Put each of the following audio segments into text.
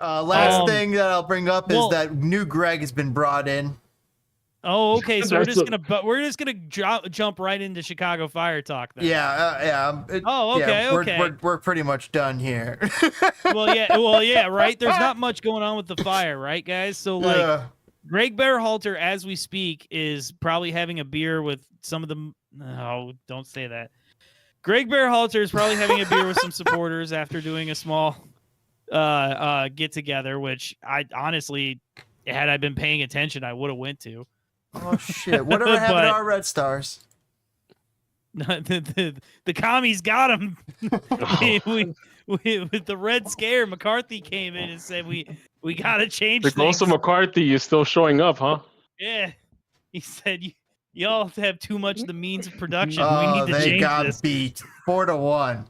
Last thing that I'll bring up is well- that new Gregg has been brought in. Oh, okay. So we're That's just gonna jump right into Chicago Fire talk then. Yeah. Oh, okay, okay. We're pretty much done here. Well, yeah, right. There's not much going on with the Fire, right, guys? So like, Yeah. Gregg Berhalter, as we speak, is probably having a beer with some of the. No, don't say that. Gregg Berhalter is probably having a beer with some supporters after doing a small get together, which I honestly, had I been paying attention, I would have went to. Oh shit! Whatever happened to our Red Stars? the commies got him. With the Red Scare, McCarthy came in and said we gotta change The things. ghost of McCarthy is still showing up, huh? Yeah, he said y'all have too much the means of production. Oh, we need to they change got this. beat 4-1.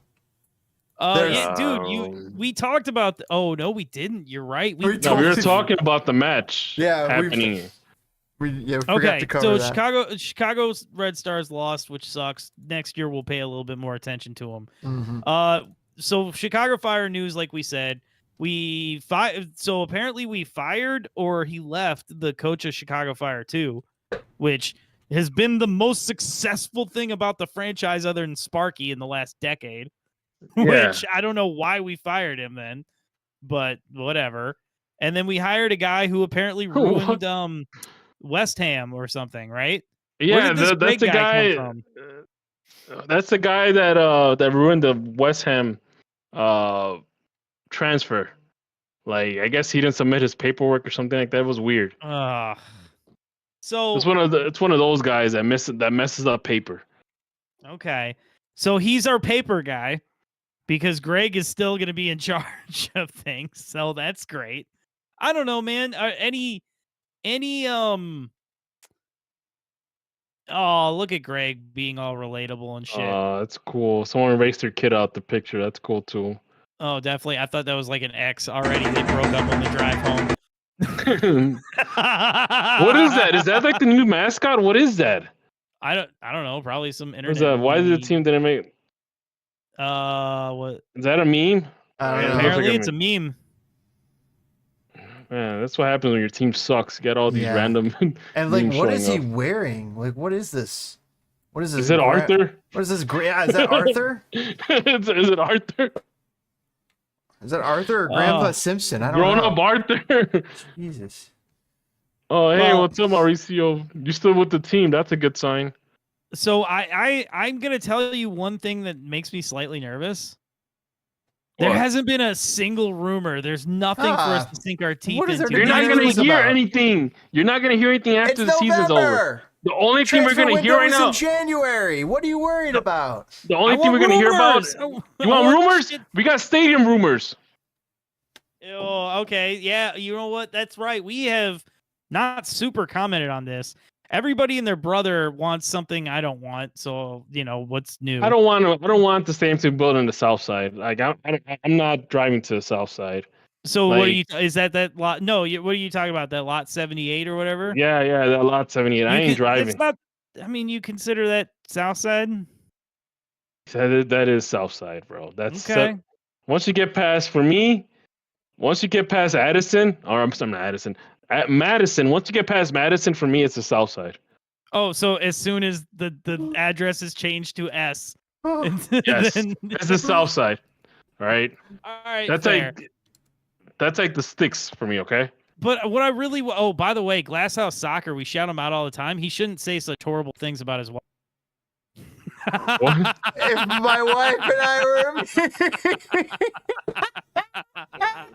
Yeah, dude, we talked about. Oh no, we didn't. You're right. We were talking about the match. Happening. We forgot to cover so that. Chicago's Red Stars lost, which sucks. Next year we'll pay a little bit more attention to them. Mm-hmm. So Chicago Fire news, like we said, so apparently we fired or he left the coach of Chicago Fire too, which has been the most successful thing about the franchise other than Sparky in the last decade. Yeah. Which I don't know why we fired him then, but whatever. And then we hired a guy who apparently ruined West Ham or something, right? Yeah, that's the guy. That's the guy that ruined the West Ham transfer. Like, I guess he didn't submit his paperwork or something like that. It was weird. So it's one of those guys that messes up paper. Okay, so he's our paper guy because Gregg is still going to be in charge of things. So that's great. I don't know, man. Oh, look at Gregg being all relatable and shit. That's cool. Someone erased their kid out the picture. That's cool too. Oh, definitely. I thought that was like an ex already. They broke up on the drive home. What is that? Is that like the new mascot? What is that? I don't know. Probably some internet. What is that? Why did the team didn't make? What? Is that a meme? Apparently, it's a meme. Man, that's what happens when your team sucks. You get all these random. And like, what is he wearing? Like, what is this? What is this? Is it Arthur? What is this? Is that Arthur? Is it Arthur? Is that Arthur or Grandpa Simpson? I don't know. know. Grown up Arthur. Jesus. Oh, hey, what's up, Mauricio? You still with the team? That's a good sign. So I'm gonna tell you one thing that makes me slightly nervous. There hasn't been a single rumor. There's nothing for us to sink our teeth into. You're not going to hear anything. You're not going to hear anything after the season's over. The only thing we're going to hear right now in January. What are you worried about? The only thing we're going to hear about. You want rumors? We got stadium rumors. Oh, okay. Yeah, you know what? That's right. We have not super commented on this. Everybody and their brother wants something I don't want. So, what's new? I don't want the stadium to be built in the south side. Like I'm not driving to the south side. So what are you? Is that lot? No, what are you talking about? That lot 78 or whatever? Yeah, that lot 78. I ain't driving. It's not. I mean, you consider that south side? That is south side, bro. That's okay. Once you get past Addison, or I'm sorry, not Addison. At Madison, once you get past Madison, for me, it's the south side. Oh, so as soon as the address is changed to S, yes, it's the south side. All right. All right. That's like the sticks for me. Okay. But what I really by the way, Glasshouse Soccer, we shout him out all the time. He shouldn't say such horrible things about his wife. If my wife and I were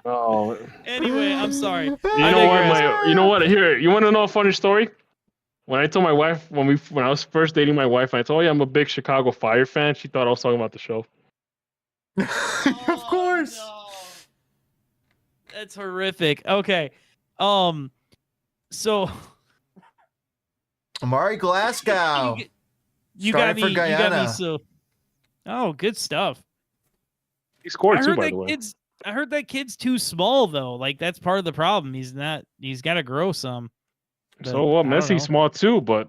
Oh. Anyway, I'm sorry. You know what? Here, you want to know a funny story? When I told my wife when I was first dating my wife, I told her I'm a big Chicago Fire fan. She thought I was talking about the show. Of course. No. That's horrific. Okay. So Amari Glasgow. You got me so. Oh, good stuff. He scored too, by the way. I heard that kid's too small though. Like that's part of the problem. He's got to grow some. So what? Messi's small too, but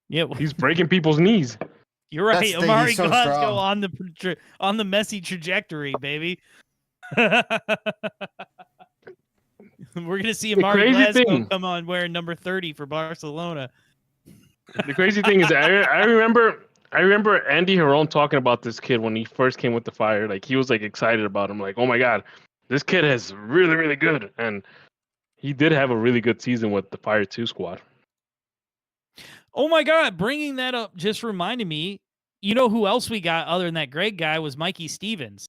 yeah, he's breaking people's knees. You're right. Amari Glasgow on the Messi trajectory, baby. We're gonna see a The Mark crazy Glasgow thing- come on wearing number 30 for Barcelona. The crazy thing is, I remember Andy Herron talking about this kid when he first came with the Fire. Like he was like excited about him. Like, oh my god, this kid is really really good, and he did have a really good season with the Fire 2 squad. Oh my God, bringing that up just reminded me. You know who else we got other than that Greg guy was Mikey Stevens.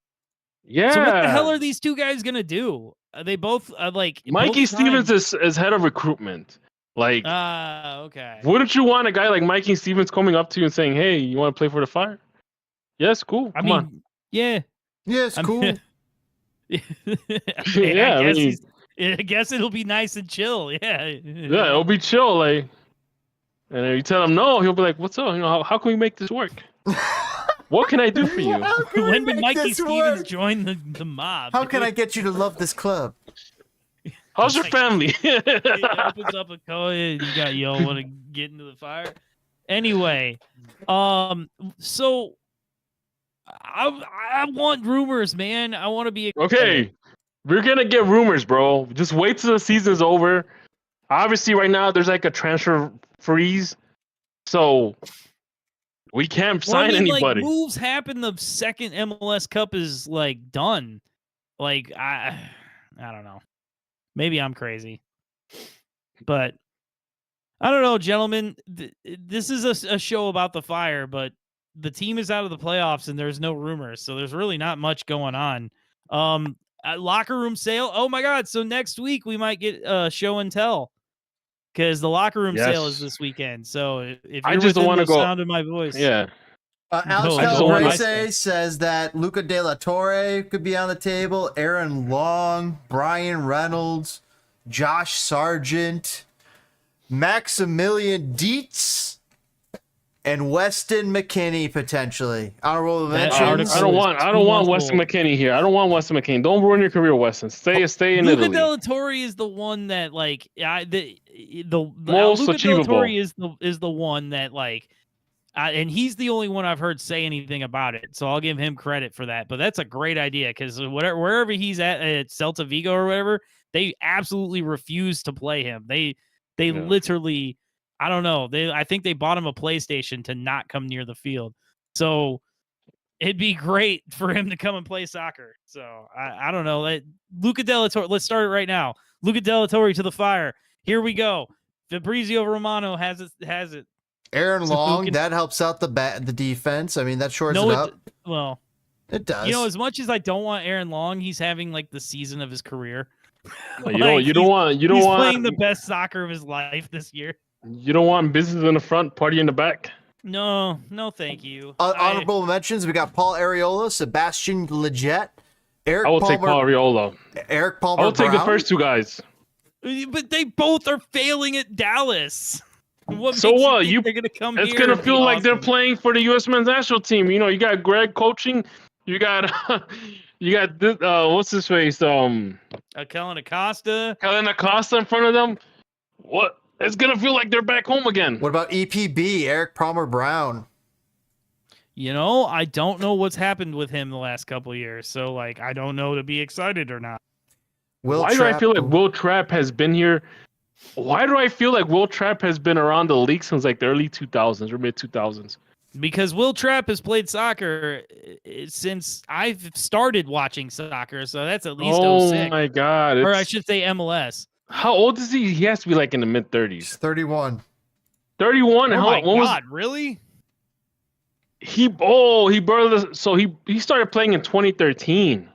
Yeah. So what the hell are these two guys gonna do? They both like Mikey both Stevens times- is head of recruitment. Like, okay. wouldn't you want a guy like Mikey Stevens coming up to you and saying, "Hey, you want to play for the Fire?" Yes, cool. I Come mean, on. yeah. Yeah, it's cool. Yeah, I guess it'll be nice and chill. Yeah. Yeah, it'll be chill. Like, and if you tell him no, he'll be like, "What's up? You know, how can we make this work? What can I do for you?" How can we When did make Mikey this Stevens work? join the mob? How can I get you to love this club? How's your family? It opens up a code. You got y'all want to get into the Fire. Anyway, so I want rumors, man. I want to be Okay, we're gonna get rumors, bro. Just wait till the season's over. Obviously, right now there's like a transfer freeze, so we can't Well, I sign mean, anybody. Like, moves happen. The second MLS Cup is like done. Like I don't know. Maybe I'm crazy, but I don't know, gentlemen. This is a show about the Fire, but the team is out of the playoffs and there's no rumors, so there's really not much going on. Locker room sale. Oh my God! So next week we might get show and tell because the locker room sale is Yes. this weekend. So if I you're just don't within wanna the go- sound of my voice, Yeah, Alex I just don't wanna- Calabrese says that Luca De La Torre could be on the table. Aaron Long, Brian Reynolds, Josh Sargent, Maximilian Dietz, and Weston McKinney potentially. Honorable That mentions. article- I don't want months Weston old. McKinney here. I don't want Weston McKinney. Don't ruin your career, Weston. Stay in Luca Italy. De La Torre is the one that like the Most Luca De La Torre achievable. is the one that like and he's the only one I've heard say anything about it. So I'll give him credit for that. But that's a great idea because wherever he's at Celta Vigo or whatever, they absolutely refuse to play him. They literally, I don't know. I think they bought him a PlayStation to not come near the field. So it'd be great for him to come and play soccer. So I don't know. Luca De La Torre, let's start it right now. Luca De La Torre to the Fire. Here we go. Fabrizio Romano has it. Aaron So Long, who can- that helps out the defense. I mean, that shores No, it up. well, It does. you know, as much as I don't want Aaron Long, he's having like the season of his career. You don't want He's playing the best soccer of his life this year. You don't want business in the front, party in the back. No, thank you. Honorable mentions, we got Paul Areola, Sebastian Leggett, Eric I will Palmer, take Paul Ariola. Eric Palmer I will take the Brown. first two guys. But they both are failing at Dallas. What So makes what? You think they're gonna come It's here gonna and be feel like they're awesome? playing for the U.S. men's national team. You know, you got Greg coaching. You got this, what's his face? Kellen Acosta. Kellen Acosta in front of them. What? It's gonna feel like they're back home again. What about EPB, Eric Palmer Brown? You know, I don't know what's happened with him the last couple of years. So, like, I don't know to be excited or not. Why do I feel like Will Trapp has been here? Why do I feel like Will Trapp has been around the league since like the early 2000s or mid 2000s? Because Will Trapp has played soccer since I've started watching soccer. So that's at least Oh 06. my God. Or I should say MLS. How old is he? He has to be like in the mid 30s. He's 31. 31. Oh and my when was God, really? he barely, so he started playing in 2013.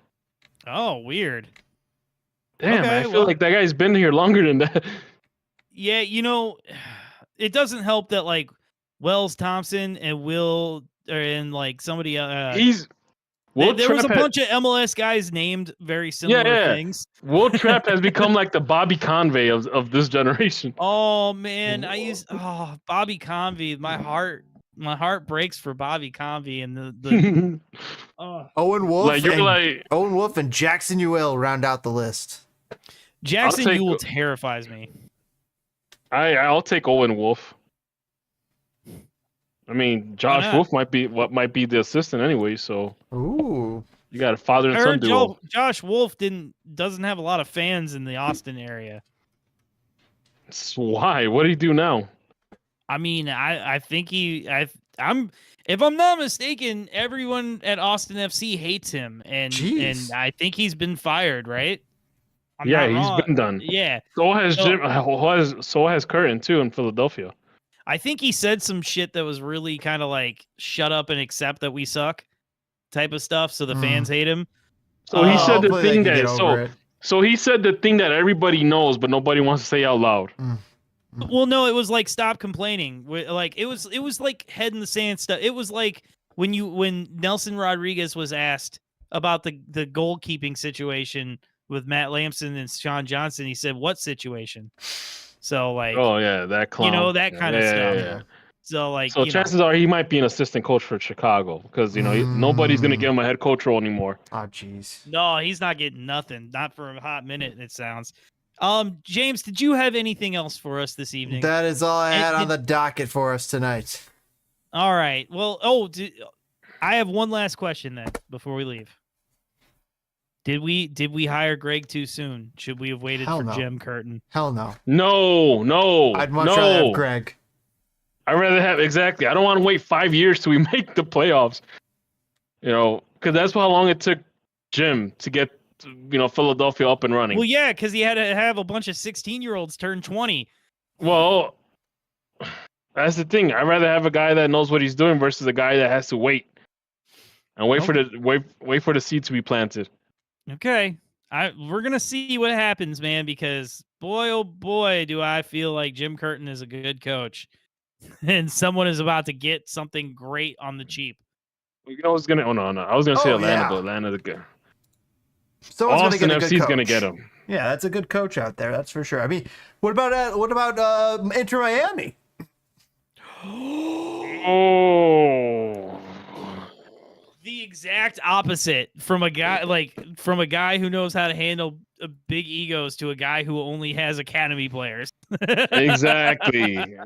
Oh, weird. Damn, Okay, I feel well- like that guy's been here longer than that. Yeah, you know, it doesn't help that like Wells Thompson and Will and like somebody there was a bunch of MLS guys named very similar things. Will Trapp has become like the Bobby Convey of this generation. Oh man, Bobby Convey. My heart breaks for Bobby Convey and the Owen Wolf, Like you're like Owen Wolf and Jackson Ewell round out the list. Jackson take- Ewell terrifies me. I'll take Owen Wolf. I mean, Josh not? Wolf might be the assistant anyway. So Ooh. You got a father I and son heard duo. Josh Wolf doesn't have a lot of fans in the Austin area. Why? What do you do now? I mean, I think I'm if I'm not mistaken, everyone at Austin FC hates him, and Jeez. I think he's been fired, right? I'm Yeah, not he's wrong. been done. Yeah. So has So- Jim. So has Curtin too in Philadelphia. I think he said some shit that was really kind of like shut up and accept that we suck type of stuff, so the fans hate him. So he said the Hopefully they thing can get that over it. so he said the thing that everybody knows but nobody wants to say out loud. Well, no, it was like stop complaining. Like it was like head in the sand stuff. It was like when Nelson Rodriguez was asked about the goalkeeping situation with Matt Lampson and Sean Johnson, he said, "What situation?" So like, Oh yeah, that clown. you know, that kind of stuff. Yeah. So like, So you chances are he might be an assistant coach for Chicago because nobody's gonna give him a head coach role anymore. Oh, jeez. no, he's not getting nothing. Not for a hot minute. It sounds. James, did you have anything else for us this evening? That is all I had on the docket for us tonight. All right. Well, I have one last question then before we leave. Did we hire Greg too soon? Should we have waited Hell for no. Jim Curtin? Hell no. No. I'd much rather have Greg. I'd rather have exactly. I don't want to wait 5 years till we make the playoffs. Because that's how long it took Jim to get Philadelphia up and running. Well, yeah, because he had to have a bunch of 16-year-olds turn 20. Well, that's the thing. I'd rather have a guy that knows what he's doing versus a guy that has to wait and wait for the seed to be planted. Okay. We're gonna see what happens, man, because boy, oh boy, do I feel like Jim Curtin is a good coach. And someone is about to get something great on the cheap. You know what's gonna? Oh no, I was gonna say Oh, Atlanta, yeah. but Atlanta the good. Someone's Austin gonna get a good FC's coach. gonna get him. Yeah, that's a good coach out there. That's for sure. I mean, what about Inter Miami? Oh. The exact opposite from a guy who knows how to handle big egos to a guy who only has academy players. Exactly.